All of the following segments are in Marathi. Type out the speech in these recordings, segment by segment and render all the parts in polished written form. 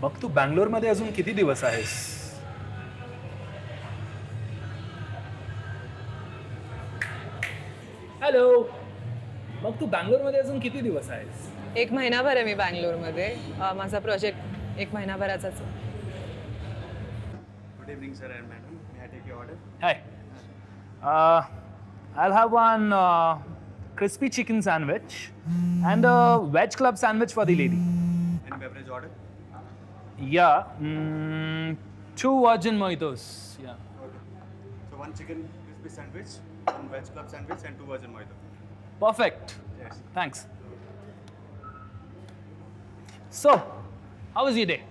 मग तू बँगलोरमध्ये अजून किती दिवस आहेस? हॅलो. मग तू बँगलोरमध्ये अजून किती दिवस आहेस? 1 महिनाभर आहे मी बँगलोरमध्ये. माझा प्रोजेक्ट 1 महिनाभराचाच आहे. Good evening, sir and madam. May I take your order? High. I'll have one crispy chicken sandwich and a veg club sandwich for the lady. Any beverage order? Yeah, 2 virgin mojitos. Yeah. Okay. So one chicken crispy sandwich, one veg club sandwich, and 2 virgin mojito. Perfect. Yes. Thanks. So, how was your day?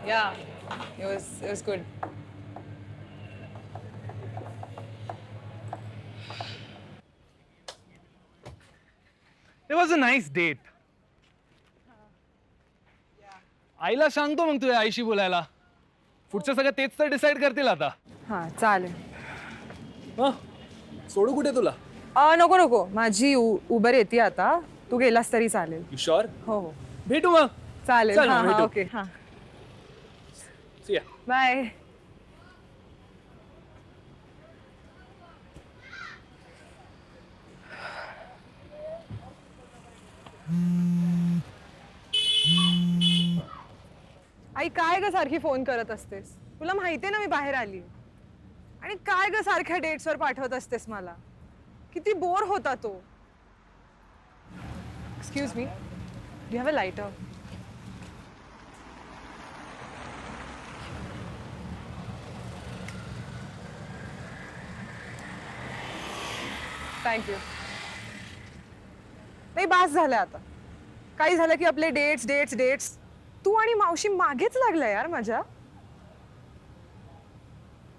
Yeah, it was good. It was a nice date. आईला सांगतो मग तुझ्या आईशी बोलायला. पुढचं सगळं तेच तर डिसाईड करतील आता. हां, चालेल. सोडू कुठे तुला? नको नको, माझी उबर येते आता. तू गेलास तरी चालेल. You sure? हो हो, भेटू मग. चालेल. चल मग हां हां, भेटू. ओके. हां, See ya. बाय. आई, काय ग सारखी फोन करत असतेस? तुला माहितीये ना मी बाहेर आली. आणि काय ग सारख्या डेट्सवर पाठवत असतेस मला? किती बोर होता तो. Excuse me, do have a lighter? Thank you. नाही, बास झालं आता. काही झालं की आपले डेट्स डेट्स डेट्स. तू आणि मावशी मागेच लागलाय यार माझ्या.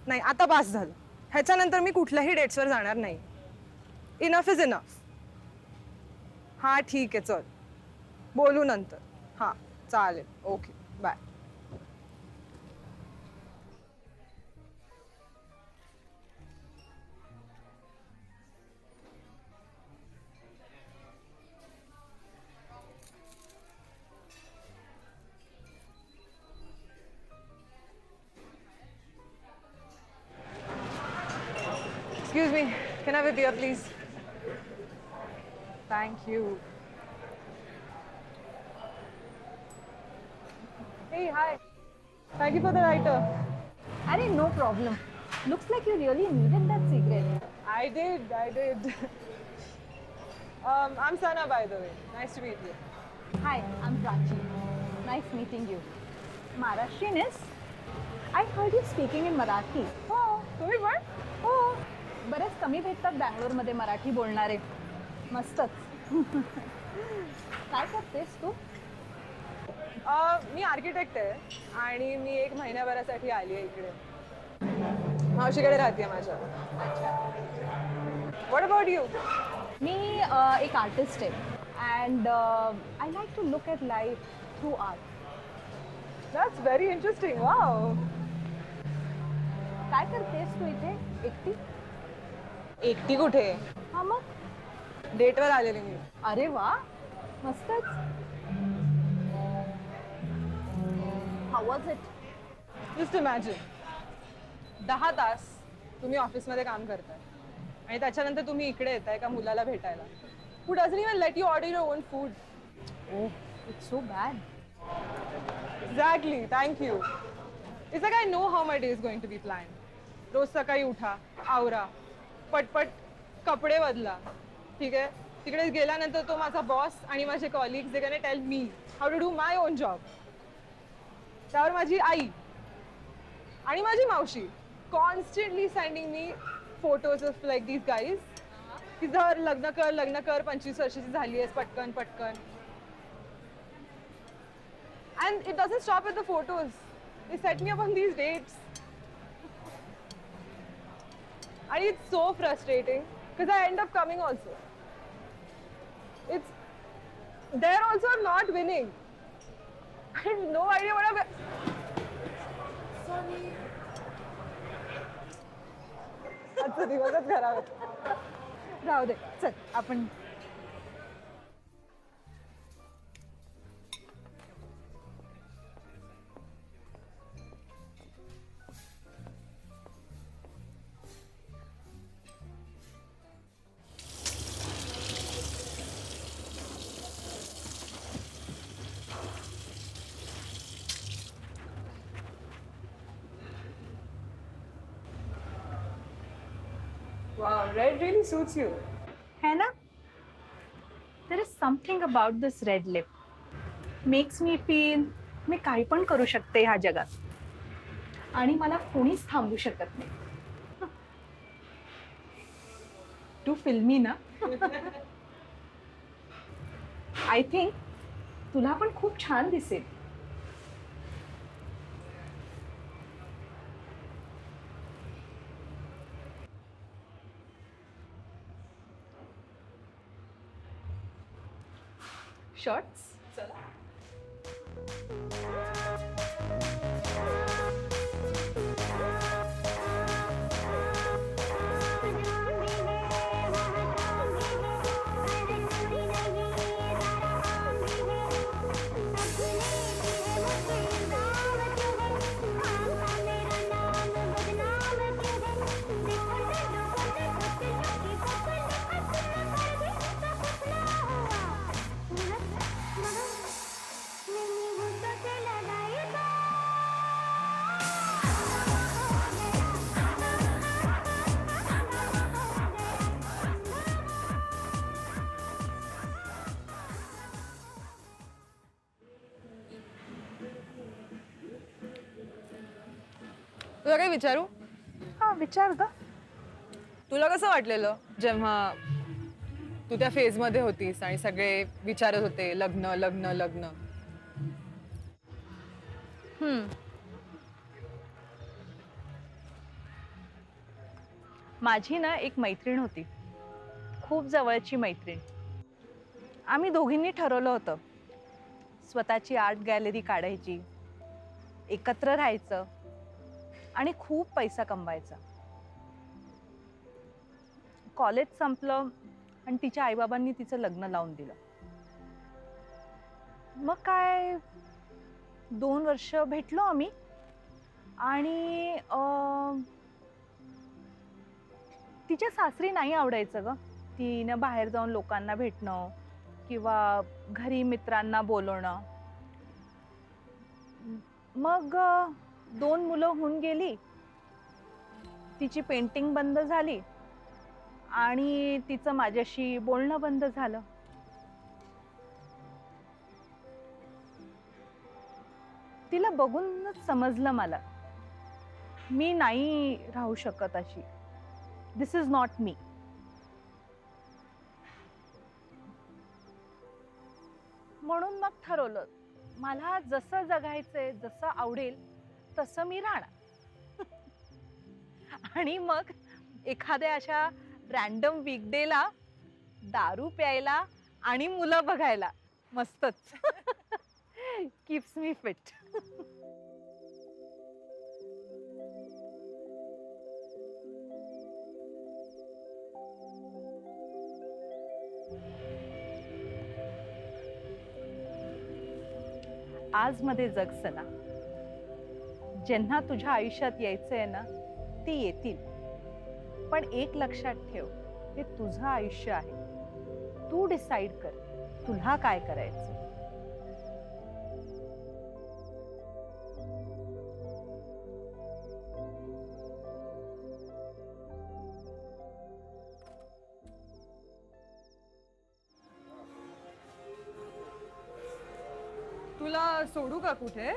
नाही, आता बास झालं. ह्याच्यानंतर मी कुठल्याही डेट्सवर जाणार नाही. Enough is enough. हां, ठीक आहे, चल बोलू नंतर. हां, चालेल, okay, bye. Excuse me, can I have a beer, please? Thank you. Hey, hi. Thank you for the lighter. Arey, no problem. Looks like you really needed that cigarette. I did. I'm Sana, by the way. Nice to meet you. Hi, I'm Prachi. Nice meeting you. Maharashtrian is? I heard you speaking in Marathi. Oh, तुम्ही पण? हो, बरेच कमी भेटतात बँगलोरमध्ये मराठी बोलणारे. मस्तच. काय करतेस तू? मी आर्किटेक्ट आहे आणि मी 1 महिन्याभरासाठी आली आहे इकडे. मावशीकडे राहते माझ्या. What about you? मी एक आर्टिस्ट आहे and I like to look at life through art. That's very interesting. Wow. काय करतेस तू इथे एकटी? एकटी कुठे? हा, मग डेटवर आलेली मी. अरे वा, मस्तच. How was it? Just imagine, 10 तास तुम्ही ऑफिसमध्ये काम करताय आणि त्याच्यानंतर तुम्ही इकडे येताय का मुलाला भेटायला. Who doesn't even let you order your own food. Oh, it's so bad. Exactly, thank you. It's like I know how my day is going to be plan. रोज सकाळी उठा, आवरा, पटपट कपडे बदला, ठीक आहे. तिकडे गेल्यानंतर तो माझा बॉस आणि माझे colleagues they can tell me how to do my own job. त्यावर माझी आई आणि माझी मावशी constantly sending me photos of like these guys की जर लग्न कर 25 वर्षाची झाली आहेस, पटकन पटकन. And it doesn't stop with the photos. They set me up on these dates. And it's so frustrating because I end up coming also. They're also not winning. I have no idea what I'm. Sorry. आजचा दिवसच खराब होता. राहू दे, चल आपण. Wow, red really suits you. है ना? There is something about this red lip. Makes me feel मी काही पण करू शकते ह्या जगात. आणि मला कोणीच थांबवू शकत नाही. तू फिल्मी ना? आय थिंक तुला पण खूप छान दिसेल. शॉर्ट्स तुला काही विचारू? हा विचार ग. तुला कसं वाटलेलं जेव्हा तू त्या फेज मध्ये होतीस आणि सगळे विचारत होते लग्न लग्न लग्न? माझी ना एक मैत्रीण होती, खूप जवळची मैत्रीण. आम्ही दोघींनी ठरवलं होतं स्वतःची आर्ट गॅलरी काढायची, एकत्र राहायचं आणि खूप पैसा कमवायचा. कॉलेज संपलं आणि तिच्या आईबाबांनी तिचं लग्न लावून दिलं. मग काय 2 वर्ष भेटलो आम्ही आणि तिच्या सासरी नाही आवडायचं ग तिनं बाहेर जाऊन लोकांना भेटणं किंवा घरी मित्रांना बोलवणं. मग 2 मुलं होऊन गेली, तिची पेंटिंग बंद झाली आणि तिचं माझ्याशी बोलणं बंद झालं. तिला बघूनच समजलं मला मी नाही राहू शकत अशी. दिस इज नॉट मी. म्हणून मग ठरवलं मला जसं जगायचंय, जसं आवडेल तसं मी राहणार. आणि मग एखाद्या अशा रॅन्डम वीकडेला दारू प्यायला आणि मुलं बघायला. मस्तच. Keeps me fit. आज मध्ये जग सना. ज्यांना तुझ्या आयुष्यात यायचंय ना ती येतील, पण एक लक्षात ठेव, हे तुझं आयुष्य आहे. तू डिसाइड कर तुला काय करायचं. तुला सोडू का कुठे?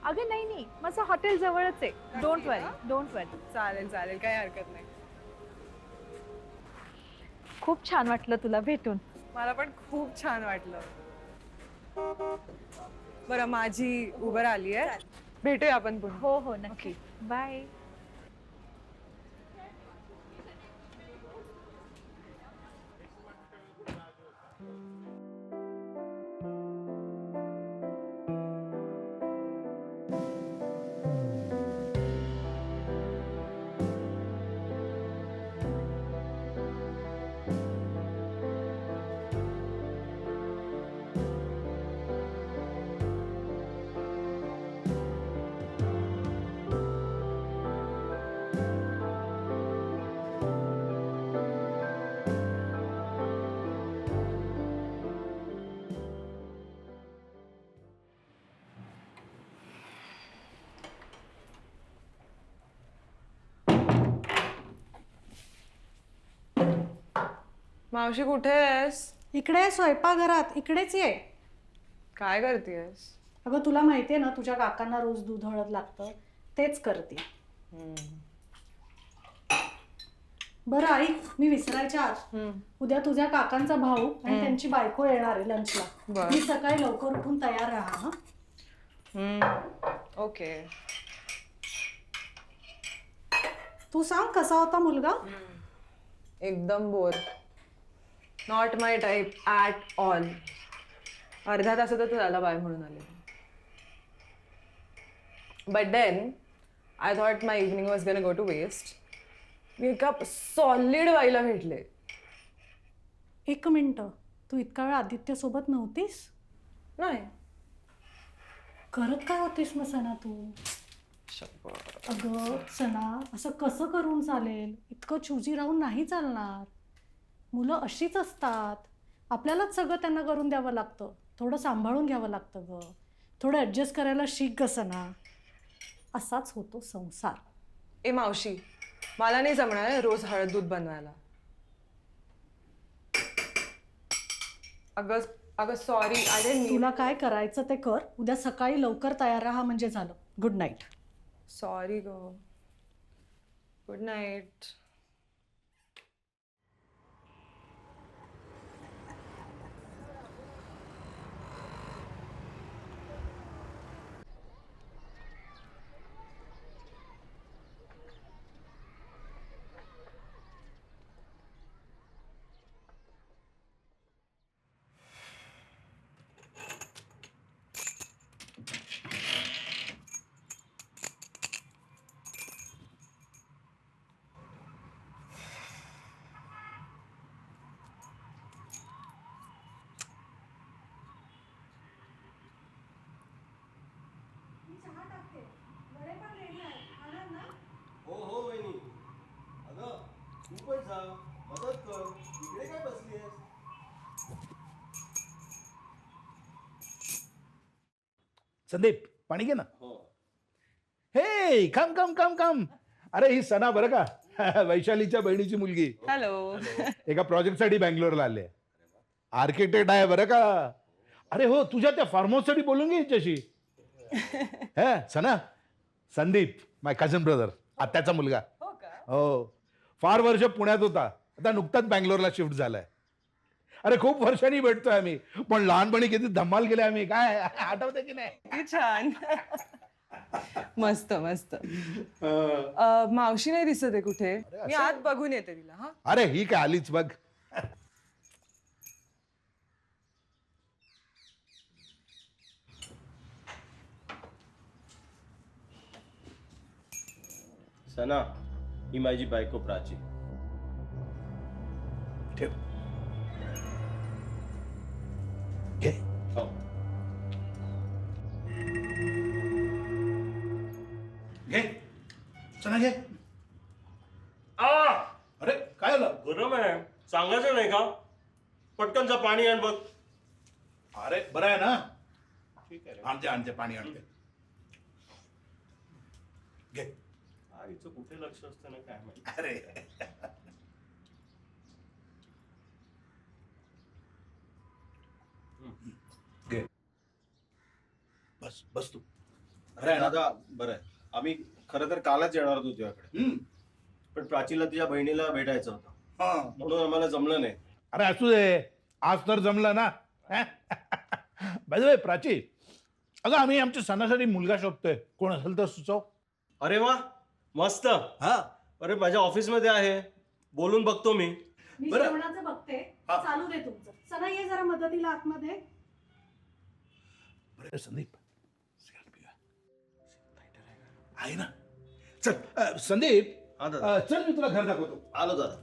अगं नाही नाही, माझं हॉटेल जवळच आहे. डोंट वरी, डोंट वरी. चालेल चालेल, काही हरकत नाही. खूप छान वाटलं तुला भेटून. मला पण खूप छान वाटलं. बरं, माझी उबर आली आहे, भेटूया आपण पुन्हा. हो हो नक्की. बाय. मावशी कुठे आहेस? इकडे स्वयंपाकघरात इकडेच ये. काय करतेस? अगं तुला माहितीये ना तुझ्या काकांना रोज दूध हळद लागतं, तेच करते. बरं ऐक, मी विसरायच्या आत उद्या तुझ्या काकांचा भाऊ आणि त्यांची बायको येणार आहे लंचला. बरं. मी सकाळी लवकर उठून तयार राहा. ओके. तू सांग कसा होता मुलगा? एकदम bore. Not my type at all. अर्ध्या तासातच झाला बाय म्हणून आले. But then I thought my evening was gonna go to waste. मी एका सॉलिड बाईला भेटले. एक मिनिट, तू इतका वेळ आदित्य सोबत नव्हतीस? नाही. करत काय होतीस मग सणा तू? अगं सणा, असं कसं करून चालेल? इतकं चुजी राहून नाही चालणार. मुलं अशीच असतात, आपल्यालाच सगळं त्यांना करून द्यावं लागतं. थोडं सांभाळून घ्यावं लागतं ग. थोडं ॲडजस्ट करायला शिक ग सणा. असाच होतो संसार. ए मावशी, मला नाही जमणार रोज हळद दूध बनवायला. अगं अगं सॉरी. अरे तुला काय करायचं ते कर. उद्या सकाळी लवकर तयार राहा म्हणजे झालं. Good night. सॉरी ग. Good night. हो हो वहिनी. अगं तू पण जा, मदत कर. इकडे काय बसलीयस? संदीप पाणी घे ना. हो. हे कम कम कम कम. अरे ही सना बरं का, वैशालीच्या बहिणीची मुलगी. हॅलो. एका प्रोजेक्टसाठी बँगलोरला आले. आर्किटेक्ट आहे बरं का. अरे हो, तुझ्या त्या फार्म हाऊससाठी बोलून घे हिच्याशी. हे सना, संदीप माय कझन ब्रदर, आत्याचा मुलगा. हो का? हो, फार वर्ष पुण्यात होता, आता नुकताच बँगलोरला शिफ्ट झालाय. अरे खूप वर्षांनी भेटतोय आम्ही, पण लहानपणी किती धमाल केली आम्ही, काय आठवते की नाही? किती छान. मस्त मस्त. मावशी नाही दिसत आहे कुठे. मी आत बघून येते तिला. हा. अरे ही काय आलीच बघ. सना, ही माझी बायको प्राची. ठेव. घे. हो. घे सना घे. अरे काय झालं? गरम आहे, सांगायचं नाही का? पटकनचा पाणी आण बघ. अरे बरं आहे ना. ठीक आहे, आणते आणते पाणी आणते. घे. आईचं कुठे लक्ष असतं ना काय माहिती. अरे घे. बस बस तू. अरे दादा, बरं आहे. आम्ही खरं तर कालच येणार होतो तुझ्याकडे, पण प्राचीला तिच्या बहिणीला भेटायचं होतं, म्हणून आम्हाला जमलं नाही. अरे असू दे, आज तर जमलं ना. बाय द वे प्राची, अगं आम्ही आमच्या सणासाठी मुलगा शोधतोय, कोण असेल तर सुचव. अरे वा, मस्त. हा अरे माझ्या ऑफिसमध्ये आहे, बोलून बघतो मी. मी बरं. जेवणाचं बघते. हा. चालू दे तुमचं. सणा ये जरा मदतीला आतमध्ये. बरं संदीप, सिगारेट पिऊया. आहे ना. चल संदीप, हा दादा. चल मी तुला घर दाखवतो. आलो दादा.